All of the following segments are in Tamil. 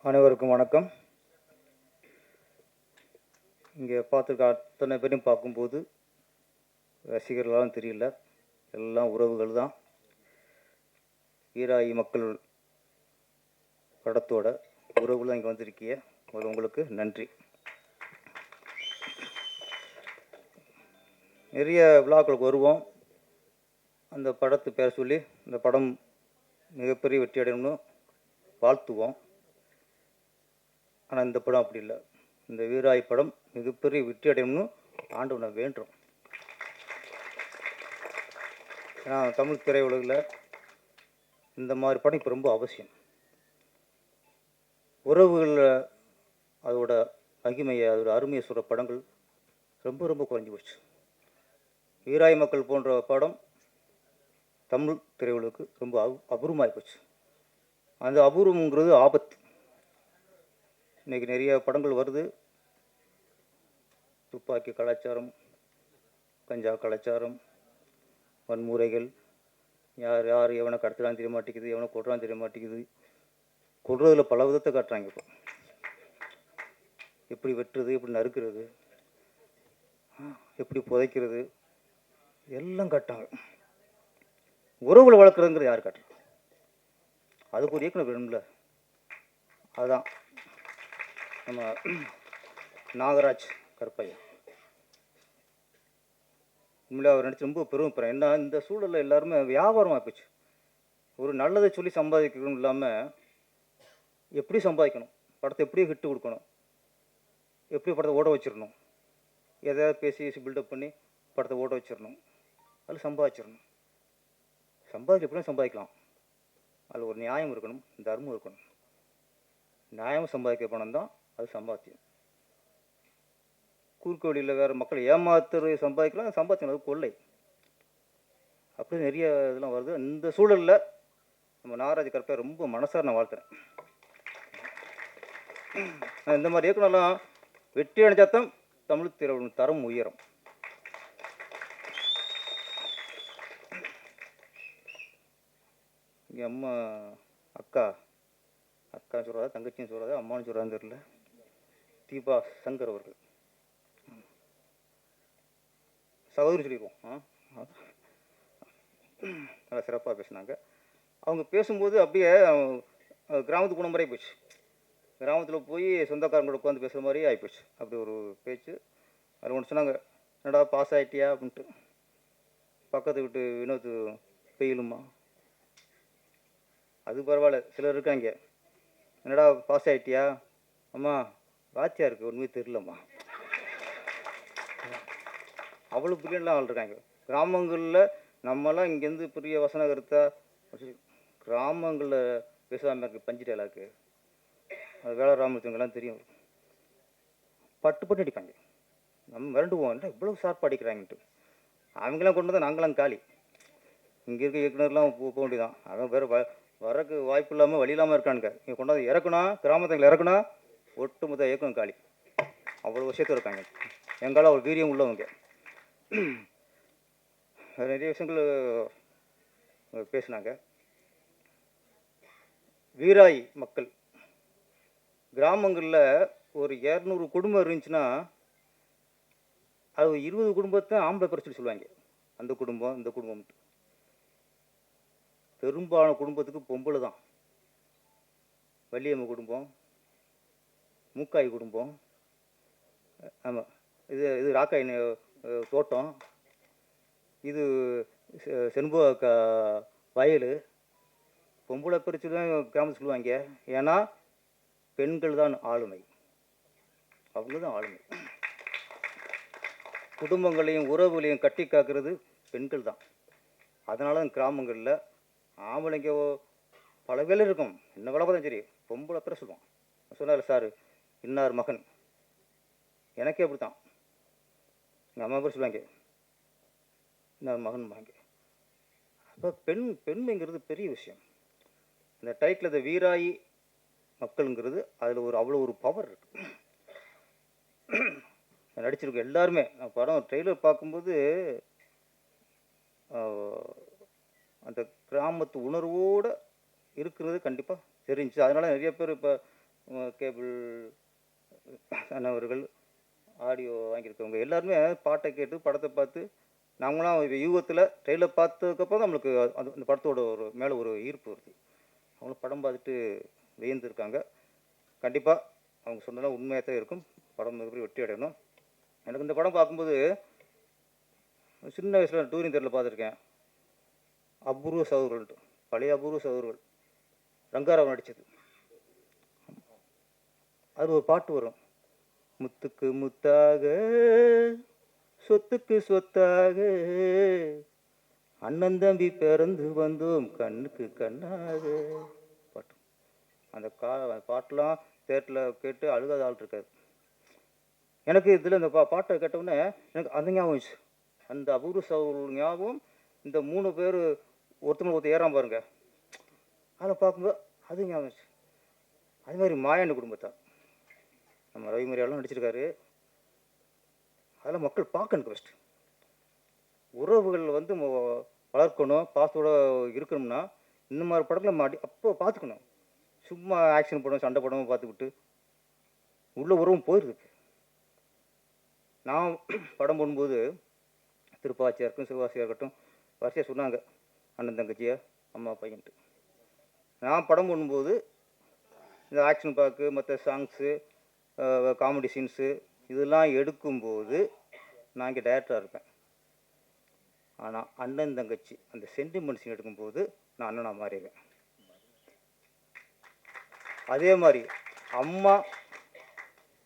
அனைவருக்கும் வணக்கம். இங்கே பார்த்துருக்க அத்தனை பேரையும் பார்க்கும்போது ரசிகர்களாலும் தெரியல, எல்லாம் உறவுகள் தான். வீராயி மக்கள் படத்தோட உறவுகள் தான் இங்கே வந்திருக்கிய. உங்களுக்கு நன்றி. நிறைய விழாக்களுக்கு வருவோம், அந்த படத்தை பேர் சொல்லி இந்த படம் மிகப்பெரிய வெற்றி அடையணும்னு வாழ்த்துவோம். ஆனால் இந்த படம் அப்படி இல்லை. இந்த வீராய் படம் மிகப்பெரிய வெற்றி அடையணும்னு ஆண்டவனை வேண்டுறோம். ஏன்னா தமிழ் திரையுலகில் இந்த மாதிரி படம் இப்போ ரொம்ப அவசியம். உறவுகளில் அதோட மகிமையை, அதோட அருமையை சொல்கிற படங்கள் ரொம்ப ரொம்ப குறைஞ்சி போச்சு. வீராய் மக்கள் போன்ற படம் தமிழ் திரையுலகுக்கு ரொம்ப அபூர்வமாகி போச்சு. அந்த அபூர்வங்கிறது ஆபத்து. இன்றைக்கி நிறைய படங்கள் வருது, துப்பாக்கி கலாச்சாரம், கஞ்சா கலாச்சாரம், வன்முறைகள், யார் யார் எவனை கடத்துறான்னு தெரிய மாட்டேங்குது, எவனை கொள்றான்னு தெரிய மாட்டேங்குது. கொள்றதுல பல விதத்தை காட்டுறாங்க. இப்போ எப்படி வெட்டுறது, எப்படி நறுக்கிறது, எப்படி புதைக்கிறது எல்லாம் காட்டாங்க. உறவுகளை வளர்க்குறதுங்கிறது யார் காட்டுறாங்க? அதுக்கு ஒரு இயக்குனர் வேணும்ல. அதுதான் நம்ம நாகராஜ் கருப்பையா. உண்மையிலே அவர் நடிச்சு ரொம்ப பெருமைப்படுறேன். ஏன்னா இந்த சூழலில் எல்லாருமே வியாபாரமாக போச்சு. ஒரு நல்லதை சொல்லி சம்பாதிக்கணும் இல்லாமல் எப்படி சம்பாதிக்கணும், படத்தை எப்படி ஹிட்டு கொடுக்கணும், எப்படி படத்தை ஓட வச்சிடணும், எதாவது பேசி பில்டப் பண்ணி படத்தை ஓட வச்சிடணும், அதில் சம்பாதிச்சிடணும். எப்படியும் சம்பாதிக்கலாம், அதில் ஒரு நியாயம் இருக்கணும், தர்மம் இருக்கணும். நியாயம் சம்பாதிக்க பணம் தான் அது சம்பாத்தியம். குறுக்கு வழியில் வேறு மக்களை ஏமாத்துறது சம்பாதிக்கலாம், சம்பாதிக்கணும் அது கொள்ளை. அப்படி நிறைய இதெல்லாம் வருது. இந்த சூழலில் நம்ம நாகராஜ் கருப்பையா ரொம்ப மனசார நான் வாழ்த்துறேன். இந்த மாதிரி இயக்குனர்லாம் வெற்றி அடைஞ்சாத்தான் தமிழ் திரையுலகின் தரம் உயரும். எங்கள் அம்மா அக்கா சொல்கிறதா தங்கச்சின்னு சொல்கிறதா அம்மானு சொல்கிறான்னு தெரியல, தீபா சங்கர் அவர்கள் சகோதரி சொல்லிடுவோம். நல்லா சிறப்பாக பேசினாங்க. அவங்க பேசும்போது அப்படியே கிராமத்துக்கு போன மாதிரி போச்சு. கிராமத்தில் போய் சொந்தக்காரங்களோட உட்காந்து பேசுகிற மாதிரி ஆகிப்போச்சு. அப்படி ஒரு பேச்சு. அதில் ஒன்று சொன்னாங்க, என்னடா பாஸ் ஆகிட்டியா அப்படின்ட்டு. பக்கத்து வீட்டு வினோத் பெயிலுமா, அது பரவாயில்ல. சிலர் இருக்காங்க, என்னடா பாஸ் ஆகிட்டியா, அம்மா வாத்தியா இருக்குது ஒன்றுமே தெரிலம்மா. அவ்வளோ பிரில்லியன்ட்லாம் ஆள் இருக்காங்க கிராமங்களில். நம்மலாம் இங்கேருந்து பெரிய வசன கருத்தா கிராமங்களில் பேசாமல் இருக்குது. பஞ்சு டைலாக்கு அது வேலை ராமத்துங்கெல்லாம் தெரியும். பட்டு அடிப்பாங்க. நம்ம மிரண்டுவோம், இல்லை இவ்வளோ ஷார்ப்பாக அடிக்கிறாங்கன்ட்டு. அவங்களாம் கொண்டு வந்தால் நாங்களாம் காலி. இங்கே இருக்க இயக்குனர்லாம் போக வேண்டியதான். அதான் வேறு வரக்கு வாய்ப்பு இல்லாமல் வழி இல்லாமல் இருக்கானுங்க. இங்கே கொண்டாந்து இறக்கணும், கிராமத்தில் இறக்கணும், ஒட்டுமொத்த இயக்கம் காலி. அவ்வளோ விஷயத்தில் இருக்காங்க. எங்கால அவ்வளோ வீரியம் உள்ளவங்க. நிறைய விஷயங்கள் பேசினாங்க. வீராய் மக்கள் கிராமங்களில் ஒரு 200 குடும்பம் இருந்துச்சுன்னா அது 20 குடும்பத்தை ஆம்பளை பிரச்சனை சொல்லுவாங்க. அந்த குடும்பம் இந்த குடும்பம். பெரும்பாலான குடும்பத்துக்கு பொம்பளை தான். வள்ளியம்மை குடும்பம், மூக்காய் குடும்பம், ஆமாம் இது ராக்காய் தோட்டம், இது செண்பக வயல். பொம்பளை பிரிச்சு தான் கிராமத்தில் சொல்லுவாங்க. ஏன்னா பெண்கள் தான் ஆளுமை, அவங்க தான் ஆளுமை. குடும்பங்களையும் உறவுகளையும் கட்டி காக்கிறது பெண்கள் தான். அதனால தான் கிராமங்களில் ஆம்பளைங்க பல வேலை இருக்கும், என்ன வேலை பார்த்தா சரி பொம்பளை பேர சொல்லுவான். சொன்னார் சார் இன்னார் மகன், எனக்கே அப்படி தான். எங்கள் அம்மா பேர் சொல்லுவாங்க இன்னார் மகன் வாங்க. அப்போ பெண்மைங்கிறது பெரிய விஷயம். இந்த டைட்டில் இந்த வீராயி மக்களுங்கிறது அதில் அவ்வளோ ஒரு பவர் இருக்கு. நடிச்சிருக்க எல்லாருமே படம் ட்ரெய்லர் பார்க்கும்போது அந்த கிராமத்து உணர்வோடு இருக்கிறது கண்டிப்பாக தெரிஞ்சிச்சு. அதனால் நிறைய பேர் இப்போ கேபிள் அண்ணவர்கள், ஆடியோ வாங்கியிருக்கவங்க எல்லாருமே பாட்டை கேட்டு படத்தை பார்த்து நாங்களாம் யூகத்தில் ட்ரெயிலர் பார்த்ததுக்கப்புறம் நம்மளுக்கு அது அந்த படத்தோட ஒரு மேலே ஒரு ஈர்ப்பு வருது. அவங்களும் படம் பார்த்துட்டு வியந்திருக்காங்க. கண்டிப்பாக அவங்க சொன்னதெல்லாம் உண்மையாக தான் இருக்கும். படம் மிகப்பெரிய வெற்றி அடையணும். எனக்கு இந்த படம் பார்க்கும்போது சின்ன வயசில் டூரிங் தேட்டரில் பார்த்துருக்கேன். அபூர்வ சகோதரர்கள், பழைய அபூர்வ சகோதரர்கள், ரங்காராவ் நடித்தது. அது ஒரு பாட்டு வரும், முத்துக்கு முத்தாக சொத்துக்கு சொத்தாக அண்ணன் தம்பி பிறந்து வந்தோம் கண்ணுக்கு கண்ணாக பாட்டு. அந்த பாட்டெலாம் தேட்டரில் கேட்டு அழுகாத ஆள் இருக்காது. எனக்கு இதில் இந்த பாட்டை கேட்டவுடனே எனக்கு அந்த ஞாபகம் வந்துச்சு. அந்த அபூர்வ சகோதரர்கள் ஞாபகம், இந்த 3 பேர் ஒருத்தர் ஏறாம பாருங்க, அதை பார்க்கும்போது அது ஞாபகம் வந்துச்சு. அது மாதிரி மாயாண்டி குடும்பத்தார் நம்ம ரவி மரியாதைலாம் நடிச்சிருக்காரு. அதெல்லாம் மக்கள் பார்க்கணும். ஃபஸ்ட்டு உறவுகள் வந்து வளர்க்கணும், பாசத்தோடு இருக்கணும்னா இந்த மாதிரி படத்தில் நம்ம அப்போ பார்த்துக்கணும். சும்மா ஆக்ஷன் படம், சண்டை படமும் பார்த்துக்கிட்டு உள்ள உறவும் போயிடுது. நான் படம் போடும்போது திருப்பாச்சியாக இருக்கட்டும், சிவகாசியாக இருக்கட்டும், வரிசையாக சொன்னாங்க அண்ணன் தங்கச்சியா அம்மா பையன்ட்டு. நான் படம் போடும்போது இந்த ஆக்ஷன் பார்க்கு, மற்ற சாங்ஸு, காமெடி சீன்ஸு இதெல்லாம் எடுக்கும்போது நான் இங்கே டைரக்டராக இருப்பேன். ஆனால் அண்ணன் தங்கச்சி அந்த சென்டிமெண்ட் சீன் எடுக்கும்போது நான் அண்ணனாக மாறிடுவேன். அதே மாதிரி அம்மா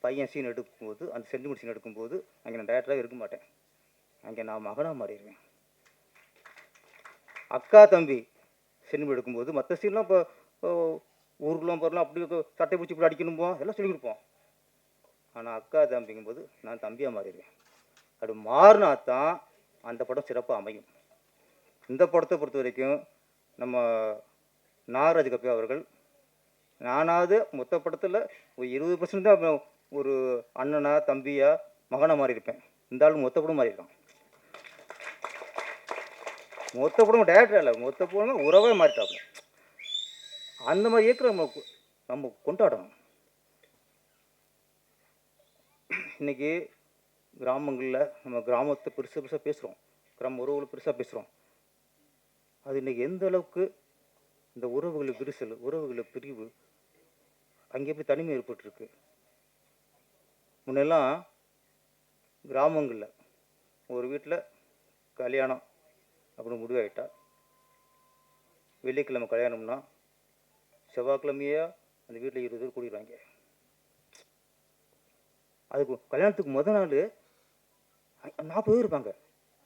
பையன் சீன் எடுக்கும்போது, அந்த சென்டிமெண்ட் சீன் எடுக்கும்போது அங்கே நான் டைரக்டராக இருக்க மாட்டேன், அங்கே நான் மகனாக மாறிடுவேன். அக்கா தம்பி சென்டிமெண்ட் எடுக்கும்போது மற்ற சீன்லாம் இப்போ ஊருக்குலாம் போகிறலாம் அப்படி சட்டை பிடிச்சி இப்படி அடிக்கணுமோ எல்லாம் சொல்லி கொடுப்போம். ஆனால் அக்கா தம்பிங்கும்போது நான் தம்பியாக மாறிடுவேன். அப்படி மாறினா தான் அந்த படம் சிறப்பாக அமையும். இந்த படத்தை பொறுத்த வரைக்கும் நம்ம நாகராஜ் கப்பி அவர்கள், நானாவது மொத்த படத்தில் ஒரு 20% தான் ஒரு அண்ணனா தம்பியா மகனாக மாறி இருப்பேன். இந்த ஆள் மொத்த படம் மாறியிருக்கான். மொத்த படம் டேரக்டர் இல்லை, மொத்த படம் உறவே மாறிட்டாப்புல. அந்த மாதிரி இயக்குற நம்ம கொண்டாடணும். இன்றைக்கி கிராமங்களில் நம்ம கிராமத்தை பெருசாக பேசுகிறோம், கிராம உறவுகளை பெருசாக பேசுகிறோம். அது இன்றைக்கி எந்த அளவுக்கு இந்த உறவுகளை விரிசல், உறவுகளை பிரிவு, அங்கே எப்படி தனிமை ஏற்பட்டுருக்கு. முன்னெல்லாம் கிராமங்களில் ஒரு வீட்டில் கல்யாணம் அப்படின்னு முடிவாயிட்டா, வெள்ளிக்கிழமை கல்யாணம்னா செவ்வாய்க்கிழமையா அந்த வீட்டில் 20 பேர் கூடிடுவாங்க. அதுக்கு கல்யாணத்துக்கு முதல் நாள் 40 பேர் இருப்பாங்க.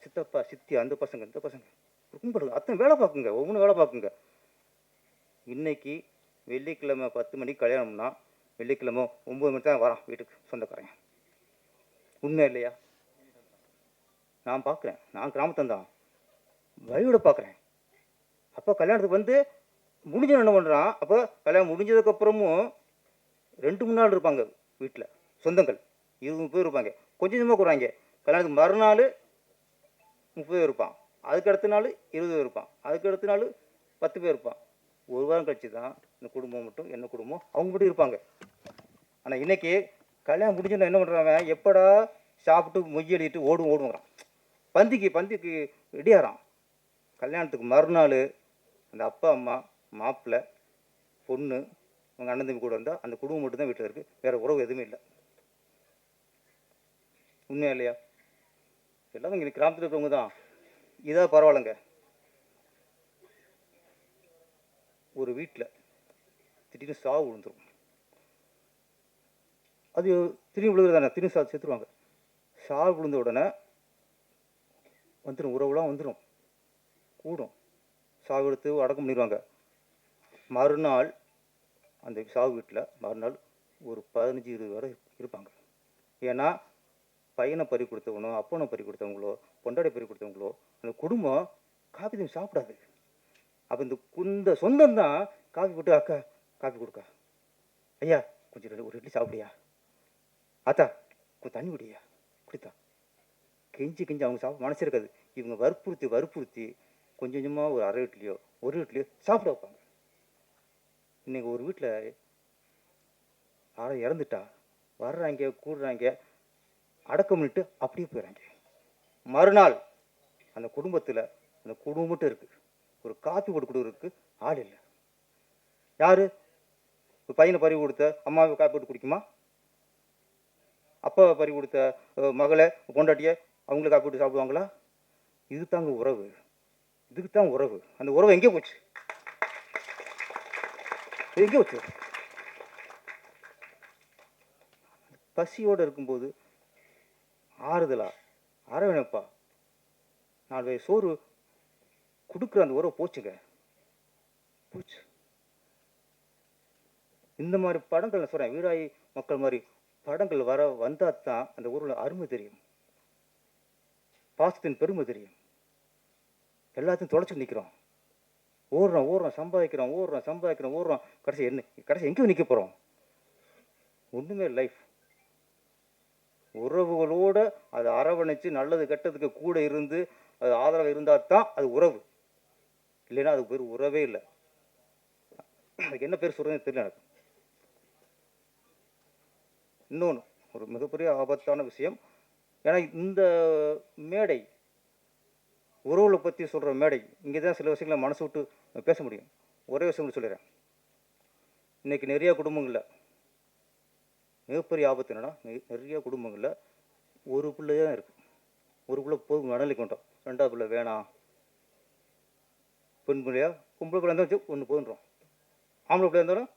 சித்தப்பா சித்தி, அந்த பசங்க இந்த பசங்க கும்பல் அத்தனை வேலை பார்க்குங்க, ஒவ்வொன்றும் வேலை பார்க்குங்க. இன்றைக்கி வெள்ளிக்கிழமை 10 மணிக்கு கல்யாணம்னா வெள்ளிக்கிழமை 9 மணிக்கு தான் வரான் வீட்டுக்கு சொந்தக்காரன். உண்மை இல்லையா? நான் பார்க்குறேன், நான் கிராமத்தான் தான் வழியோட பார்க்குறேன். அப்போ கல்யாணத்துக்கு வந்து முடிஞ்ச என்ன பண்ணுறான், அப்போ கல்யாணம் முடிஞ்சதுக்கப்புறமும் 2-3 நாள் இருப்பாங்க வீட்டில் சொந்தங்கள், 20 பேர் இருப்பாங்க. கொஞ்சம் கொஞ்சமாக கூறாங்க. கல்யாணத்துக்கு மறுநாள் 30 பேர் இருப்பான், அதுக்கு அடுத்த நாள் 20 பேர் இருப்பான், அதுக்கு அடுத்த நாள் 10 பேர் இருப்பான். ஒரு வாரம் கழிச்சு தான் இந்த குடும்பம் மட்டும், என்ன குடும்பம் அவங்க மட்டும் இருப்பாங்க. ஆனால் இன்றைக்கி கல்யாணம் முடிஞ்சுன்னா என்ன பண்ணுறாங்க, எப்படா சாப்பிட்டு மொய்யடிட்டு ஓடுங்கிறான். பந்திக்கு ரெடியாகிறான். கல்யாணத்துக்கு மறுநாள் அந்த அப்பா அம்மா மாப்பிள்ளை பொண்ணு அவங்க அண்ணன் தம்பி கூட வந்தால் அந்த குடும்பம் மட்டும்தான் வீட்டில் இருக்குது, வேறு உறவு எதுவுமே இல்லை. உண்மையா இல்லையா? எல்லாம் இங்கே கிராமத்தில் இருக்கிறவங்க தான். இதாக பரவாயில்லைங்க. ஒரு வீட்டில் திடீர்னு சாவு விழுந்துடும். அது திரும்பி விழுகிறதானே, திரும்பி செத்துருவாங்க. சாவு விழுந்த உடனே வந்துடும், உறவுலாம் வந்துடும், கூடும், சாவு எடுத்து அடக்கம் பண்ணிடுவாங்க. மறுநாள் அந்த சாவு வீட்டில் மறுநாள் ஒரு 15-20 வரை இருப்பாங்க. ஏன்னா பையனை பறி கொடுத்தவனோ, அப்பனை பறி கொடுத்தவங்களோ, பொண்டாடி பறி கொடுத்தவங்களோ அந்த குடும்பம் காஃபி தண்ணி சாப்பிடாது. அப்போ இந்த சொந்தம் தான் காஃபி போட்டு, அக்கா காஃபி கொடுக்கா, ஐயா கொஞ்சம் ஒரு இட்லி சாப்பிடியா, ஆத்தா கொஞ்சம் தண்ணி குடியா, குடித்தா கெஞ்சி அவங்க சாப்பிட மனசு இருக்காது. இவங்க வற்புறுத்தி கொஞ்சம் கொஞ்சமாக ஒரு அரை இட்லியோ ஒரு இட்லியோ சாப்பிட வைப்பாங்க. இன்றைக்கி ஒரு வீட்டில் யாரும் இறந்துட்டா வர்றாங்க, கூடுறாங்க, அடக்கம் பண்ணிட்டு அப்படியே போயிடறாங்க. மறுநாள் அந்த குடும்பத்தில் அந்த குடும்பம் மட்டும் இருக்குது. ஒரு காப்பி போட்டு கொடுக்குறதுக்கு ஆள் இல்லை. யார்? ஒரு பையனை பறி கொடுத்த அம்மாவை காப்பி போட்டு குடிக்குமா? அப்பாவை பறி கொடுத்த மகளை பொண்டாட்டியை அவங்கள காப்பி போட்டு சாப்பிடுவாங்களா? இது தாங்க உறவு. இதுக்கு தான் உறவு. அந்த உறவு எங்கே போச்சு? எங்கே போச்சு? பசியோடு இருக்கும்போது ஆறுதலா அரவணைப்பா 4 வயசு சோறு கொடுக்குற அந்த உறவு போச்சுங்க, போச்சு. இந்த மாதிரி படங்கள் நான் சொல்கிறேன், வீராய் மக்கள் மாதிரி படங்கள் வந்தால் தான் அந்த ஊரில் அருமை தெரியும், பாசத்தின் பெருமை தெரியும். எல்லாத்தையும் தொலைச்சி நிற்கிறோம், ஓடுறோம் சம்பாதிக்கிறோம், கடைசி எங்கேயும் நிற்க போகிறோம்? ஒன்றுமே லைஃப். உறவுகளோடு அதை அரவணைச்சு நல்லது கெட்டதுக்கு கூட இருந்து அது ஆதரவு இருந்தால் தான் அது உறவு. இல்லைன்னா அதுக்கு பேர் உறவே இல்லை. அதுக்கு என்ன பேர் சொல்கிறதுன்னு தெரியல எனக்கு. இன்னொன்று ஒரு மிகப்பெரிய ஆபத்தான விஷயம். ஏன்னா இந்த மேடை உறவுகளை பற்றி சொல்கிற மேடை, இங்கே தான் சில விஷயங்களை மனசு விட்டு பேச முடியும். ஒரே விஷயம் சொல்லிடுறேன். இன்றைக்கி நிறைய குடும்பங்களில் மிகப்பெரிய ஆபத்து என்னென்னா, நிறைய குடும்பங்களில் ஒரு பிள்ளை தான் இருக்குது. ஒரு பிள்ளை போதும் நடநிலை கொண்டோம், 2வது பிள்ளை வேணாம். பெண் பிள்ளையா பொம்பளை பிள்ளை இருந்தால் வச்சு ஒன்று போதுன்றோம், ஆம்பளை பிள்ளை இருந்தாலும்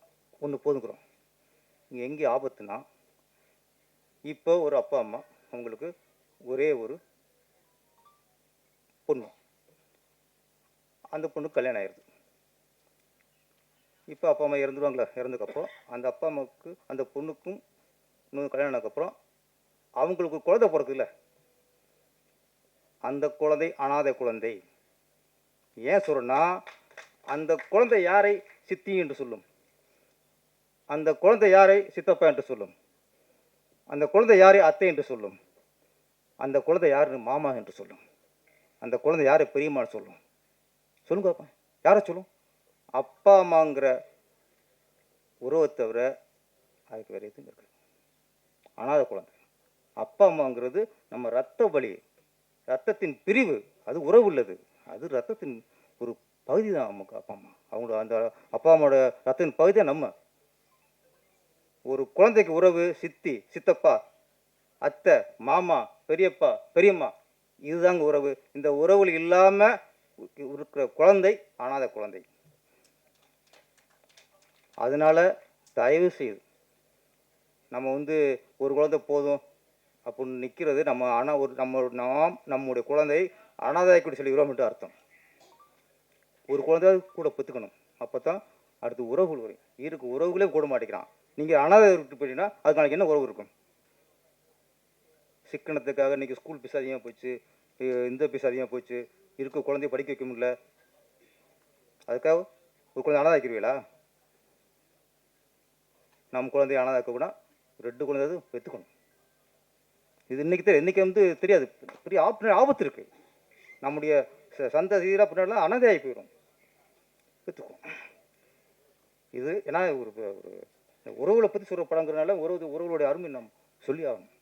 ஒன்று போதுங்கிறோம். இங்கே எங்கே ஆபத்துனா, இப்போ ஒரு அப்பா அம்மா அவங்களுக்கு ஒரே ஒரு பொண்ணு, அந்த பொண்ணுக்கு கல்யாணம் ஆயிடுது. இப்போ அப்பா அம்மா இறந்துடுவாங்களா? இறந்ததுக்கப்புறம் அந்த அப்பா அம்மாவுக்கு அந்த பொண்ணுக்கும் இன்னொரு கல்யாணம் ஆனதுக்கப்புறம் அவங்களுக்கு குழந்தை பிறக்குதுல்ல, அந்த குழந்தை அனாதை குழந்தை. ஏன் சொல்கிறேன்னா, அந்த குழந்தை யாரை சித்தி என்று சொல்லும், அந்த குழந்தை யாரை சித்தப்பா என்று சொல்லும், அந்த குழந்தை யாரை அத்தை என்று சொல்லும், அந்த குழந்தை யாருன்னு மாமா என்று சொல்லும், அந்த குழந்தை யாரை பெரியம்மான்னு சொல்லும். சொல்லுங்க அப்பா, யாரை சொல்லும்? அப்பா அம்மாங்கிற உறவை தவிர அதுக்கு வேறு எதுவும் இருக்குது. அனாதை குழந்தை. அப்பா அம்மாங்கிறது நம்ம ரத்த வழி, ரத்தத்தின் பிரிவு. அது உறவு உள்ளது, அது ரத்தத்தின் ஒரு பகுதி தான் நமக்கு அப்பா அம்மா. அவங்களோட அந்த அப்பா அம்மாவோட ரத்தத்தின் பகுதி தான் நம்ம. ஒரு குழந்தைக்கு உறவு சித்தி, சித்தப்பா, அத்தை, மாமா, பெரியப்பா, பெரியம்மா, இதுதாங்க உறவு. இந்த உறவுகள் இல்லாமல் இருக்கிற குழந்தை அனாதை குழந்தை. அதனால் தயவு செய்து நம்ம ஒரு குழந்தை போதும் அப்படின்னு நிற்கிறது நம்ம நம்முடைய குழந்தை அனாதைக்குடி சொல்லிக்கிறோம்ட்டு அர்த்தம். ஒரு குழந்தை கூட பெற்றுக்கணும், அப்போ தான் அடுத்து உறவுகள் வரும். இருக்கு உறவுகளே கூட மாட்டேங்கிறான். நீங்கள் அனாதை விட்டு போயிட்டீங்கன்னா அதுக்கு நாளைக்கு என்ன உறவு இருக்கும்? சிக்கனத்துக்காக இன்றைக்கி ஸ்கூல் ஃபீஸ் அதிகமாக போச்சு, இந்த ஃபீஸ் அதிகமாக போச்சு, இருக்க குழந்தைய படிக்க வைக்க முடியல, அதுக்காக ஒரு குழந்தை அனாதாக்கிடுவீங்களா? நம்ம குழந்தைய அனாதாக்கக்கூடாது, 2 குழந்தையாவது பெற்றுக்கணும். இது இன்றைக்கி தெரியாது, பெரிய ஆபத்து இருக்குது. நம்முடைய சந்ததியராக பின்னாடிலாம் அனாதையாகி போயிடும். பெற்றுக்கும். இது ஏன்னா ஒரு உறவுகளை பற்றி சொல்கிற படங்கிறதுனால உறவுகளுடைய அருமை நம்ம சொல்லி ஆகணும்.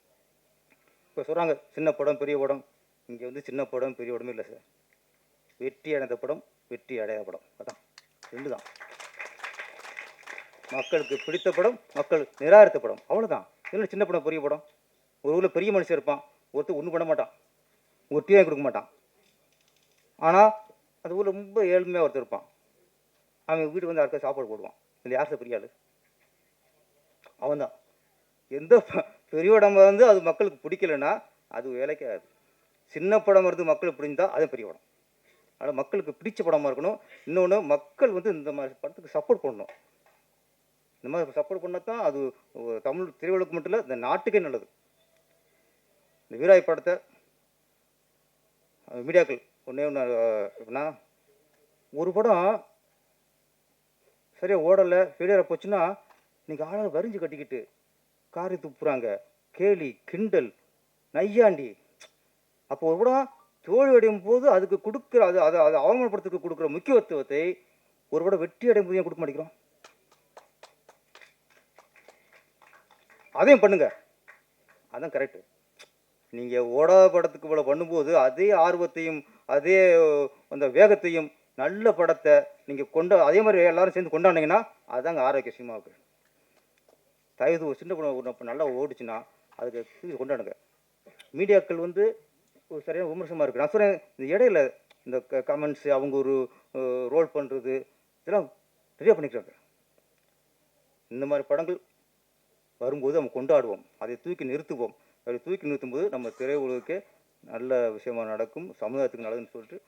இப்போ சொல்கிறாங்க சின்ன படம் பெரிய படம். இங்கே சின்ன படம் பெரிய படமே இல்லை சார். வெற்றி அடைந்த படம், வெற்றி அடையாத படம், அதான் 2 தான். மக்களுக்கு பிடித்த படம், மக்கள் நிராகரித்த படம், அவ்வளோதான். இல்லை சின்ன படம் பெரிய படம். ஒரு ஊரில் பெரிய மனுஷன் இருப்பான், ஒருத்தர் ஒன்றும் பண்ண மாட்டான், ஒரு டீ கொடுக்க மாட்டான். ஆனால் அந்த ஊரில் ரொம்ப ஏழ்மையாக ஒருத்தர் இருப்பான், அவன் வீட்டுக்கு யாருக்கா சாப்பாடு போடுவான். இந்த யார் சார் பெரிய ஆள்? அவன் தான். எந்த பெரிய படம் அது மக்களுக்கு பிடிக்கலைன்னா அது வேலைக்காது. சின்ன படம் மக்களுக்கு பிடிந்தால் அது பெரிய படம். அதனால் மக்களுக்கு பிடிச்ச படமாக இருக்கணும். இன்னொன்று, மக்கள் இந்த மாதிரி படத்துக்கு சப்போர்ட் பண்ணணும். இந்த மாதிரி சப்போர்ட் பண்ணால் தான் அது தமிழ் திரையுலகுக்கு மட்டும் இல்லை, இந்த நாட்டுக்கே நல்லது. இந்த வீராய் படத்தை மீடியாக்கள் ஒன்றே எப்படின்னா, ஒரு படம் சரியாக ஓடலை, ஃபெயிலியராக போச்சுன்னா இன்றைக்கி ஆளாக வரிஞ்சு கட்டிக்கிட்டு காரி துப்புறாங்க, கேலி கிண்டல் நையாண்டி. அப்போ ஒரு படம் தோல்வி அடையும் போது அதுக்கு கொடுக்குற அதை அவமானப்படுத்துக்கு கொடுக்குற முக்கியத்துவத்தை ஒரு படம் வெற்றி அடையும் போது ஏன் கொடுக்க மாட்டேங்கிறோம்? அதையும் பண்ணுங்கள். அதான் கரெக்டு. நீங்கள் ஓடாத படத்துக்கு இவ்வளோ பண்ணும்போது அதே ஆர்வத்தையும் அதே அந்த வேகத்தையும் நல்ல படத்தை நீங்கள் அதே மாதிரி எல்லாரும் சேர்ந்து கொண்டாடினீங்கன்னா அதுதாங்க ஆரோக்கிய சினிமாவுக்கு. தயவு ஒரு சின்ன படம் ஒரு நல்லா ஓடிச்சுன்னா அதுக்கு தூக்கி கொண்டாடுங்க. மீடியாக்கள் வந்து ஒரு சரியான விமர்சனமாக இருக்குது. நான் சொல்கிறேன், இந்த இடையில இந்த கமெண்ட்ஸு அவங்க ஒரு ரோல் பண்ணுறது இதெல்லாம் நிறையா பண்ணிக்கிறாங்க. இந்த மாதிரி படங்கள் வரும்போது நம்ம கொண்டாடுவோம், அதை தூக்கி நிறுத்துவோம். அப்படி தூக்கி நிறுத்தும்போது நம்ம திரையுலகுக்கே நல்ல விஷயமா நடக்கும், சமுதாயத்துக்கு நல்லதுன்னு சொல்லிட்டு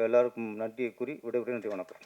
எல்லாருக்கும் நன்றியை கூறி விடைபெறுகிறேன். நன்றி, வணக்கம்.